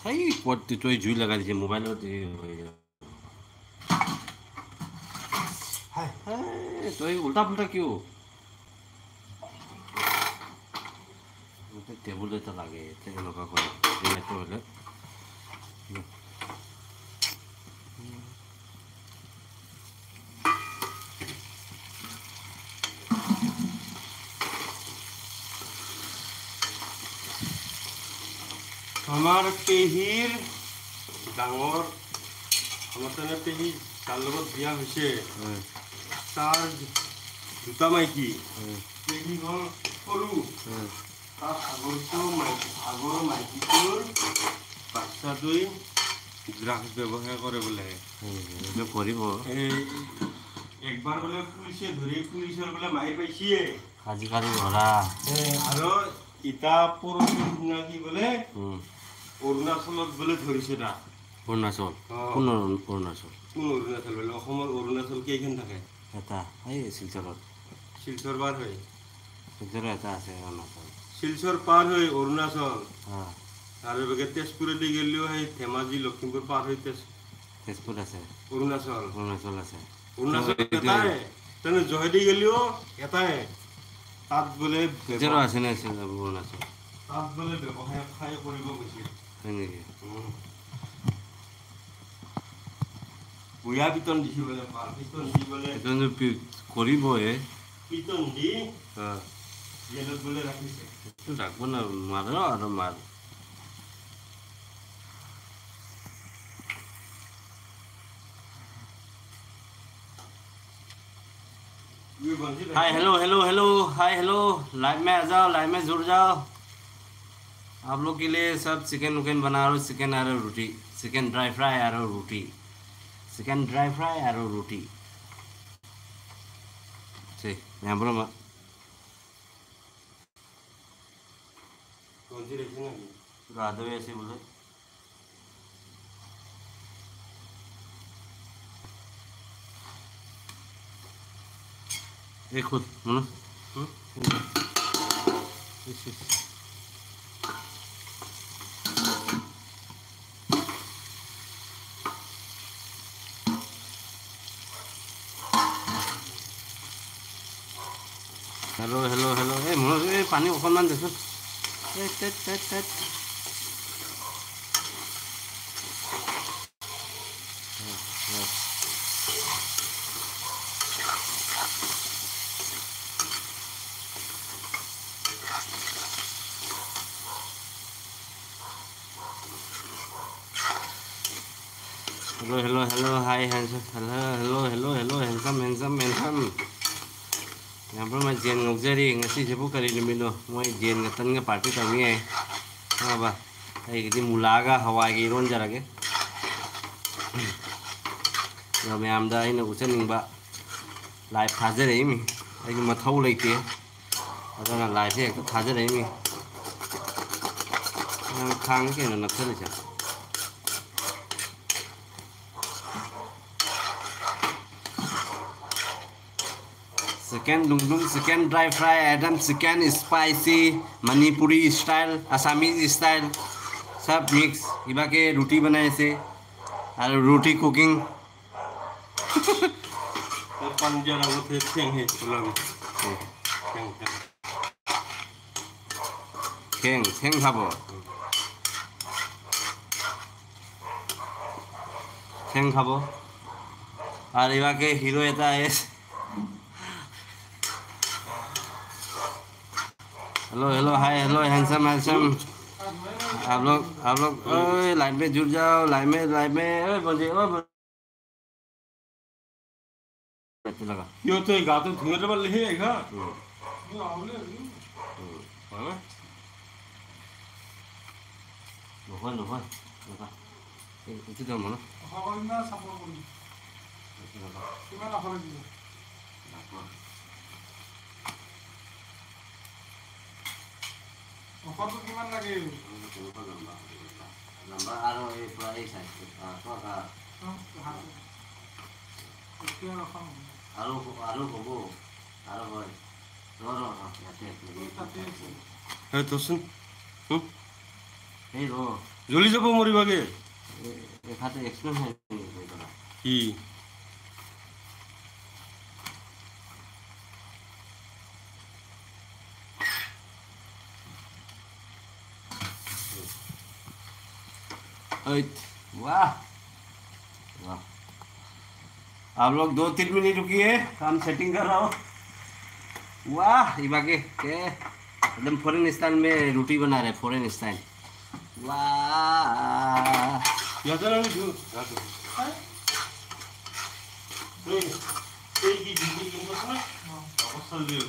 সেই পটটি তই জুই লগাই দিছে মোবাইলত তই উল্টা পুল্টা কিয় টেবুল এটা লাগে এনেকুৱা কৰি হ'লে আমাৰ পেহীৰ ডাঙৰ আমাৰ তেনে পেহী তাৰ লগত বিয়া হৈছে তাৰ দুটা মাইকী পেহীখন সৰু তাৰ আগৰ মাইকীটোৰ বাচ্চাটোৱে ড্ৰাগছ ব্যৱসায় কৰে বোলে কৰিব একবাৰ বোলে পুলিচে ধৰি পুলিচৰ বোলে মাৰি পাইছে আজিকালি ধৰা আৰু ইটা পৰহি দিনা কি বোলে অৰুণাচলত বোলে ধৰিছে তাক অৰুণাচল কোন অৰুণাচল বোলে অসমৰ অৰুণাচল কেইখন থাকে এটা এই শিলচৰত শিলচৰ পাৰ হৈ শিলচৰত এটা আছে অৰুণাচল শিলচৰ পাৰ হৈ অৰুণাচল আৰু এবাৰ তেজপুৰেদি গ'লেও সেই ধেমাজি লখিমপুৰ পাৰ হৈ তেজপুৰ আছে অৰুণাচল আছে অৰুণাচল এটাই তেনে জহেদি গ'লেও এটাই তাত বোলে আছে নে অৰুণাচল তাত বোলে ব্যৱসায় কৰিব গৈছিল হয় নেকি বুঢ়া পিতন দিছে বোলে পিতন দি বোলে কৰিবহে পিতন দি জেলত বোলে ৰাখিছে ৰাখিব মাৰ আৰু মাৰ hi hello hello hello hi hello live में आ जाओ लाइव में जुड़ जाओ आप लोग के लिए सब चिकन उकन बना रहा हूँ चिकन और रोटी चिकन ड्राई फ्राई और रोटी चिकन ड्राई फ्राई और रोटी ठीक यहाँ बोलो मत कौन सी रेखी ना राधव ऐसे बोले एक खुद मनो हेलो हेलो हेलो ए मनो ए पानी अकणमान देखो hello hello hello hi handsome hello hello hello hello handsome handsome handsome यहाँ पर मैं जेन ngokjari ngasi sebu kali lumino moi gen ngatan nga party tami hai ha ba ai gidi mulaga hawai gi ron jarage ya me amda ina uchaning ba live thajare mi ai gi mathau leite adana live he thajare mi khang ke na nakhale cha chicken lungdung chicken dry fry adam chicken spicy manipuri style assamese style सब mix इबा के रोटी बनाए से और रोटी cooking पंजा लगते थे है चलाओ खेंग खेंग खाबो खेंग खाबो और इबा के हीरो एता है hello hello hi hello handsome handsome आप लोग ओए लाइव में जुड़ जाओ लाइव में ओए बंदे ओए लगा यो तो गातो धुएर बल हे का यो आउले हां लोहन लोहन लगा इति तो मनो हवलना सपोर्ट करू किमान हवल दियो ऑफर तो किमान लगे लंबा आरो ए पूरा एक साइज तो का क्या रखम आरो होबो आरो होय रो याते है तो सुन हे रो জ্বলি যাব মৰিবাগে এখাতে এক্সপ্লেন হয় কি वाह वाह आप लोग 2-3 मिनट रुकिए काम सेटिंग कर रहा हूँ वाह इबाके के एकदम फॉरेन स्टाइल में रोटी बना रहे फॉरेन स्टाइल वाह ইয়াতে আমি দিও রাখো এই কি দিদি কিনবো না অবস্থা দিও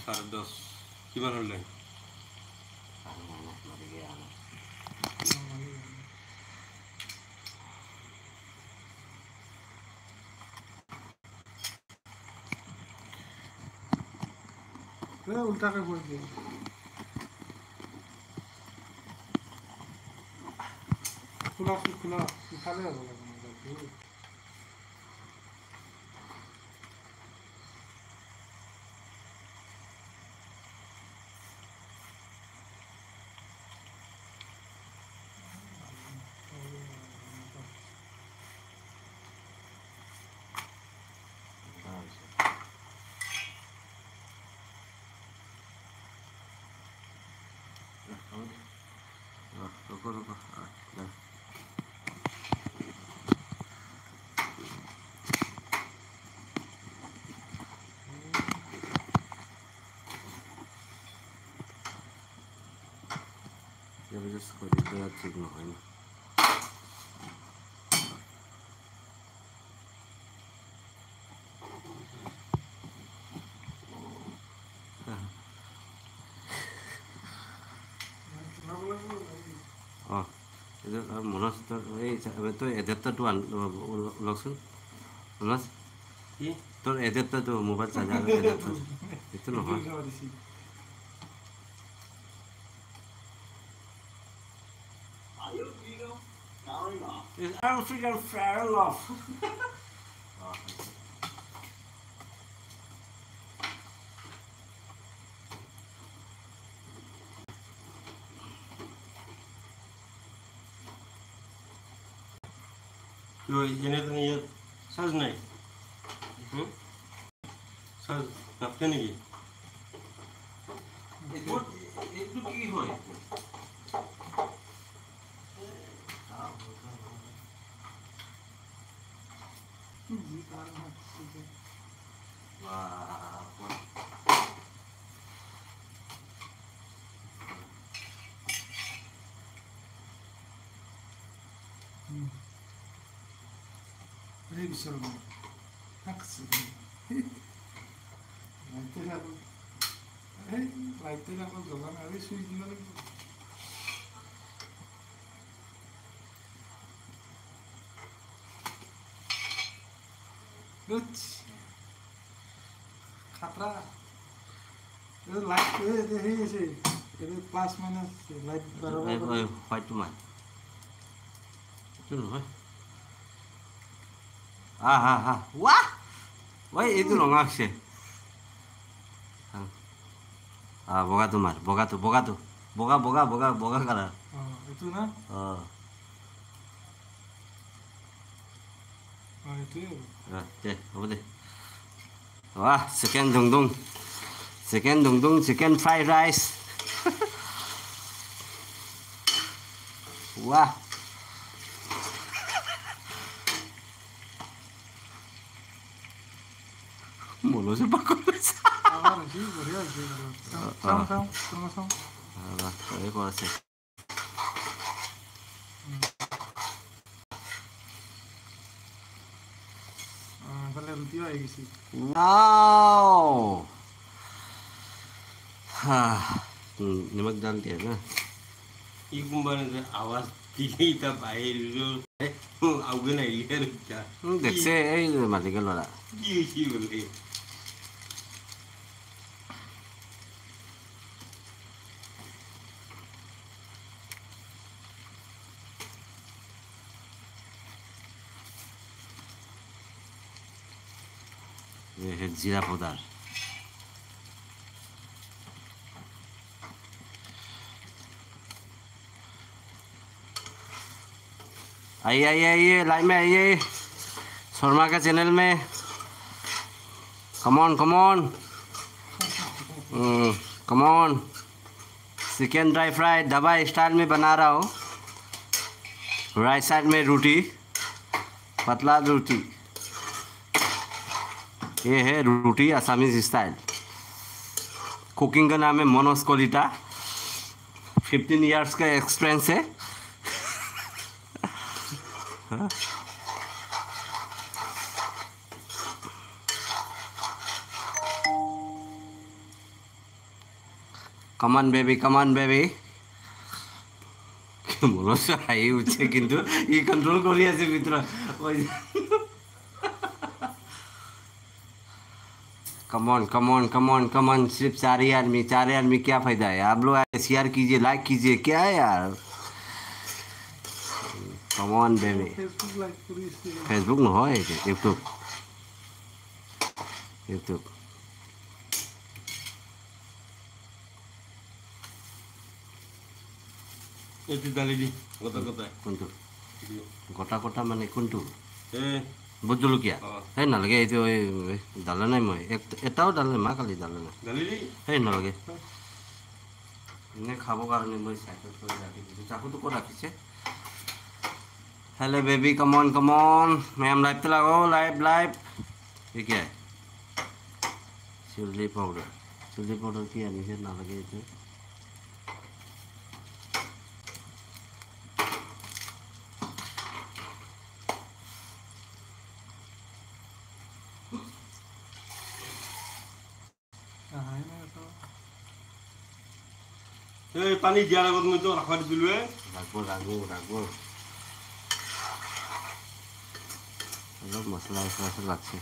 সাড়ে 10 কিমান হলে उल्टा के बोल दिया खुला खुला खाले हो लगा रुको रुको ये वजह से कोई दिक्कत ठीक ना होई itu Monas itu adapter tuh langsung Monas tuh adapter tuh mobile saja adapter itu loh Is African fair enough? তো এনে তো নিয়ে সাজ নাই সাজ নাপতে নাকি একটু কি হয় अरे बिसर में हक्स लाइट लागो जगह अरे स्विच दिना गुड खतरा ये लाइट ये से ये प्लस माइनस लाइट बराबर व्हाइट टू माइन itu loh wah wah itu loh ngasih boga tuh mar boga kalah itu na itu deh apa deh wah chicken dungdung chicken fried rice wah Mulu sih bagus. sih बढ़िया sih sama Ini kalau sih. पहले रुपया आएगी सी Wow. नमक डाल दिया ना ये कुंभा आवाज दिखे इतना बाहर जो आउगे ना ये रुपया देख से मालिक के लोड़ा ये बोले ये है जीरा पाउडर। आइए आइए आइए, लाइव में आइए शर्मा का चैनल में। Come on come on come on. Chicken dry fry dhaba style में बना रहा हूँ। राइट साइड में रोटी, पतला रोटी। ये है रोटी असमीज स्टाइल। कुकिंग का नाम है मनोज कलिता। 15 इयर्स का एक्सपीरियंस है। Come on baby, come on baby. Manoj हाई उठे किंतु ये कंट्रोल करी आसे मित्र। Come on come on come on come on. सिर्फ 4 ही आदमी, 4 आदमी क्या फायदा है? आप लोग शेयर कीजिए, लाइक कीजिए, क्या है यार? Come on baby. फेसबुक लाइक पूरी इसलिए फेसबुक न हो, यूट्यूब यूट्यूब। এইটো দালি দি গটা গটা কোনটো গোটা গোটা মানে কোনটো? এ ভোট জলকীয়া? অঁ। এই নালাগে, এইটো ডালা নাই মই। এটাও ডালা নাই, মা কালি ডালা নাই। দালি দি এই নালাগে, এনে খাবৰ কাৰণে মই চাইডত কৰি ৰাখি দিছোঁ। চাকুটো ক'ত ৰাখিছে? Hello baby, come on come on. Ma'am live पे लगाओ, लाइव लाइव। ठीक है, चिल्ली पाउडर। चिल्ली पाउडर की आनी से ना लगे इसे। আহাই নাই তো এই পানী দিয়াৰ আগত মই তো ৰাখা দিছিলোঁ। राखो राखो राखो। अलग मसला ऐसा लगছে।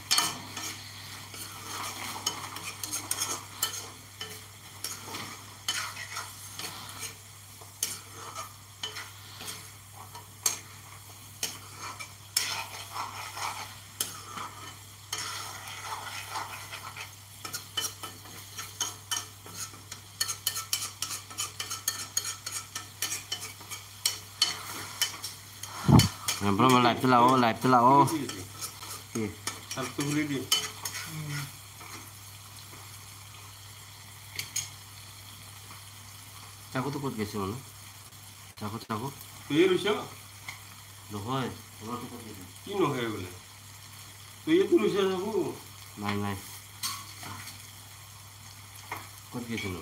Belum live tu lah, oh live tu lah, oh. সাতটো খুলি দি চাকু তো ক'ত গৈছে মানে? চাকু চাকু তৈয়ে ৰুইছ নহয়, ঘৰতো ক'ত গৈছে? কি নহয় বোলে তৈয়েতো ৰুইছ চাবো নাই নাই, ক'ত গৈছে ন?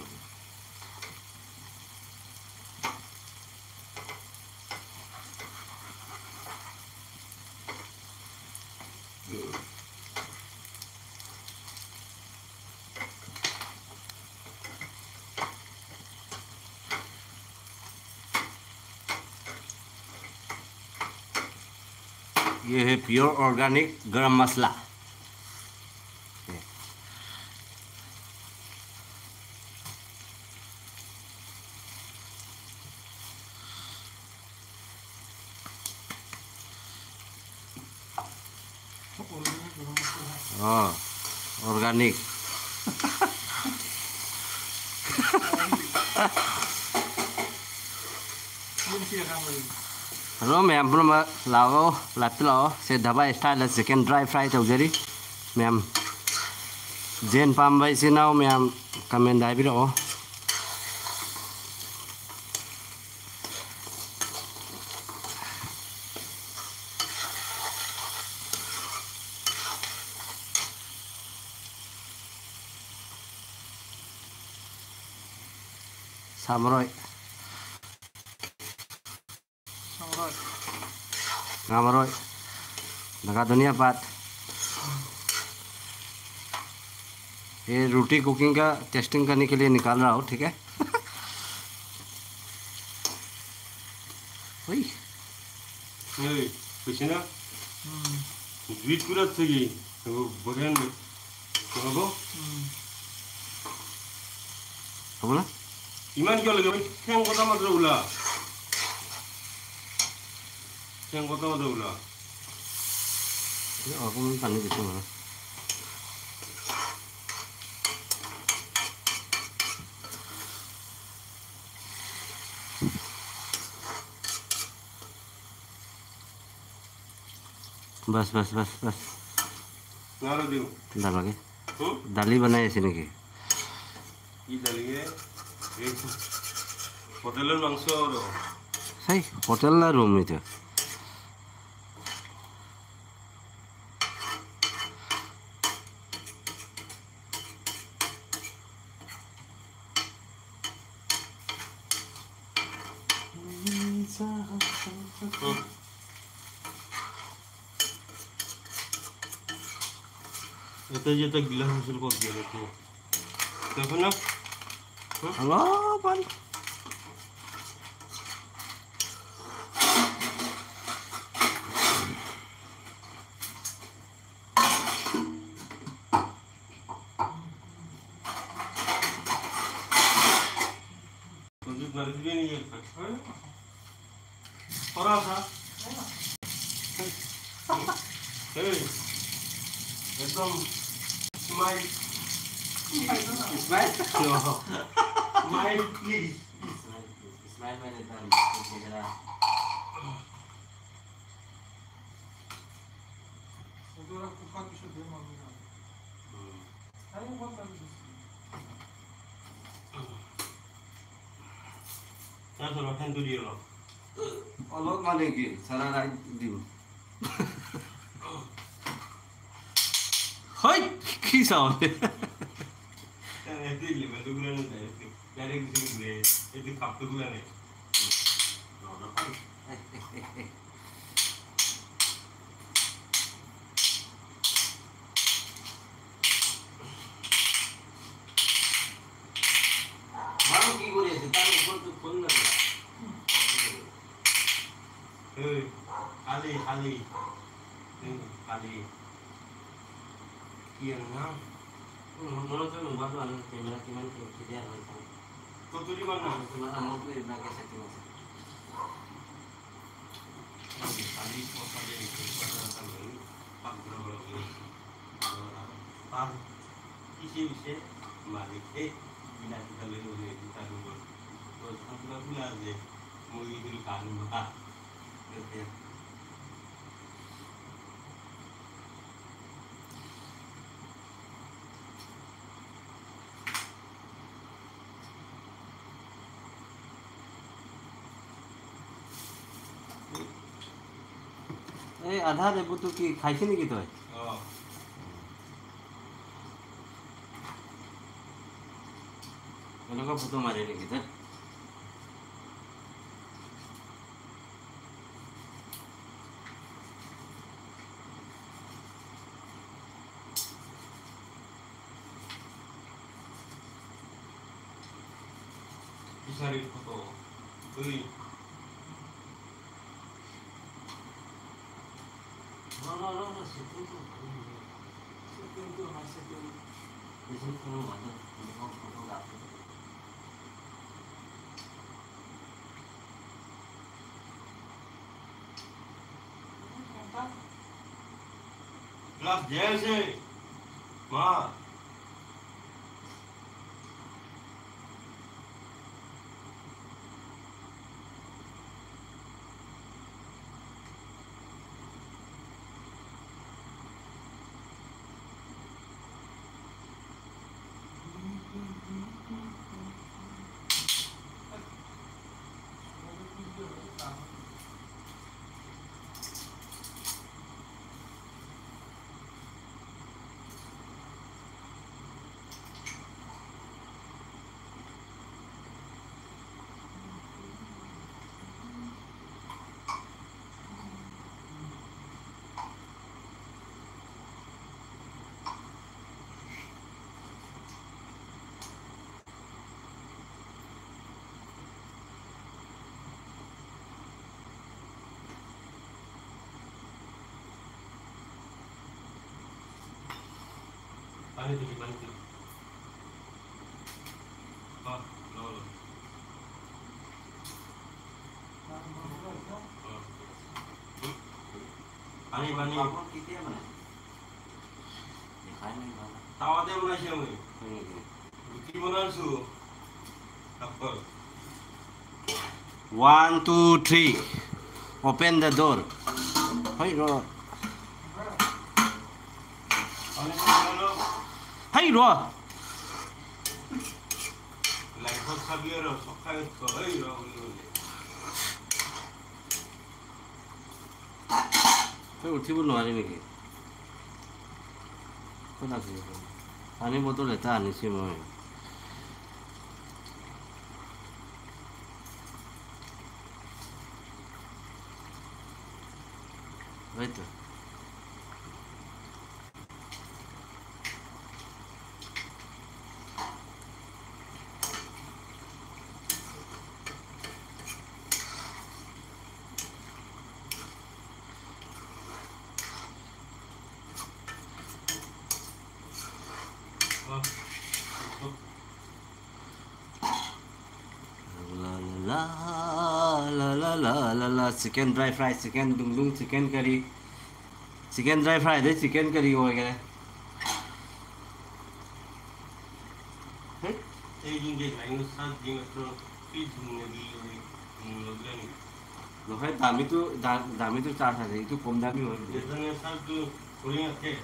ये है प्योर ऑर्गेनिक गरम मसाला। हाँ ऑर्गेनिक। हेलो मैम, लाओ लाते लाओ से dhaba style chicken dry fry तौजरी मैम। जेन पामबाय सिनाव मैम कमेंट हाइबिरओ। सामरोय Ngamaroy, लगा धनिया पात। ये रोटी कुकिंग का टेस्टिंग करने के लिए निकाल रहा हूँ, ठीक है? वही এই কইছি না দুইট করে থেকে বড়েন হ'ব হ'ব না? ইমান কিয় লাগে ঠেং কথা মাত্ৰ ওলা ঠেং কথা মাত্ৰ ওলা অকণমান পানী দিছোঁ মানে। बस बस बस बस नालो दियो दालगे दाली बनाई আছে নেকি ই দালিয়ে এই হোটেলের মাংস আর সেই হোটেল না রুম এটা এটা যেটা গিলাস মিশল কর দিয়ে দেখো দেখো না হ্যালো পান Untuk dari sini ya, orang sah, hey, एकदम smile, Smile? no, smile please. Smile मैंने तब जरा Agora com o fato de chover, mano. Aí eu vou fazer isso. Saya suruh hentu dia loh. অলপ মানে কি সারা রাত দিম হয় কি sound Itu level tu bulan ni, dari sini boleh, itu kap tu bulan ni. ভালো কি করে আছে তার উপর তো ফোন না Hey, Ali, Ali, Ali. Yang nak? মনে হচ্ছে বাবা আমি ক্যামেরা কিমান কি দেয়া হইছে Kau tu di mana? তোমার আমার তো এই ব্যাগে সেটিং আছে Ali, kau pada itu pada sampai pak berapa lagi? Pak, isi balik. Bila kita lelur kita dulu. Terus aku dah bilang je, mau itu kan bah. Betul. এই আধা দেবো তো কি খাইছে নাকি তই Oh. এনেকুৱা ফটো মাৰে নেকি তই Cari foto. Ui. no, setting to mas setting isn't কোনো মানে কোনো photography Kelas jelse. Ma. Paano ito dibantu? Oh, lolo. Pani, pani. কাপড় কেতিয়া মানে দেখাই নাই বাবা Tawate mo na siya mo eh. হয় নেকি Buti mo na su. Tapos. 1 2 3 open the door হয় ৰ Ano ano? Hay ro. Like sabiero sakay ko ay ro. Phải uthi bu noari niki. Ko na si. Pani botol eta ani si moi. Right. La chicken dry fry chicken dung dung chicken curry chicken dry fry đấy chicken curry rồi cái này Ay yung din ay sa ding atro feed ngi ngi nó phải đảm itu chả phải itu kom dami rồi Jadi sa tu kuling ate.